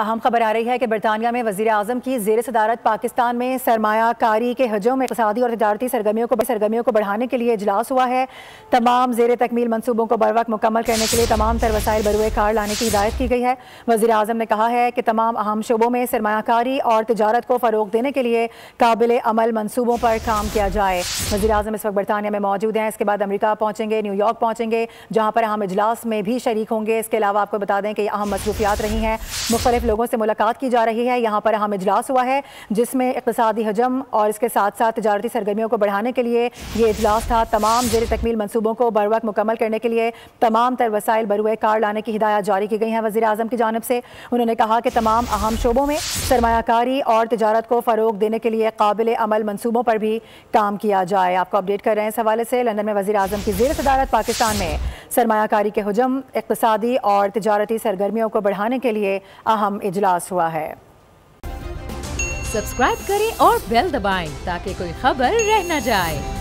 अहम खबर आ रही है कि बरतानिया में वज़ीर आज़म की ज़ेर सदारत पाकिस्तान में सरमायाकारी के हजम में इक़्तिसादी और तिजारती सरगर्मियों को बढ़ाने के लिए इजलास हुआ है। तमाम ज़ेर तकमील मनसूबों को बर वक्त मुकम्मल करने के लिए तमाम तर वसाइल बरूए कार लाने की हिदायत की गई है। वज़ीर आज़म ने कहा है कि तमाम अहम शोबों में सरमायाकारी और तिजारत को फ़रोग देने के लिए काबिल अमल मनसूबों पर काम किया जाए। वज़ीर आज़म इस वक्त बरतानिया में मौजूद हैं। इसके बाद अमरीका पहुँचेंगे, न्यूयॉर्क पहुँचेंगे, जहाँ पर अहम इजलास में भी शरीक होंगे। इसके अलावा आपको बता दें कि अहम मसरूफियात रही हैं, मुख्तलिफ लोगों से मुलाकात की जा रही है। यहाँ पर अहम इजलास हुआ है जिसमें इक़्तिसादी हजम और इसके साथ साथ तिजारती सरगर्मियों को बढ़ाने के लिए ये इजलास था। तमाम ज़ेर तकमील मनसूबों को बर वक्त मुकम्मल करने के लिए तमाम तर वसाइल बरूए कार लाने की हिदायत जारी की गई हैं वज़ीर आज़म की जानिब से। उन्होंने कहा कि तमाम अहम शोबों में सरमायाकारी और तिजारत को फ़रोग देने के लिए काबिल अमल मनसूबों पर भी काम किया जाए। आपको अपडेट कर रहे हैं इस हवाले से। लंदन में वज़ीर आज़म की ज़ेर सदारत पाकिस्तान में सरमायाकारी के हजम, इक़्तिसादी और तिजारती सरगर्मियों को बढ़ाने के लिए अहम इजलास हुआ है। सब्सक्राइब करें और बेल दबाएं ताकि कोई खबर रह न जाए।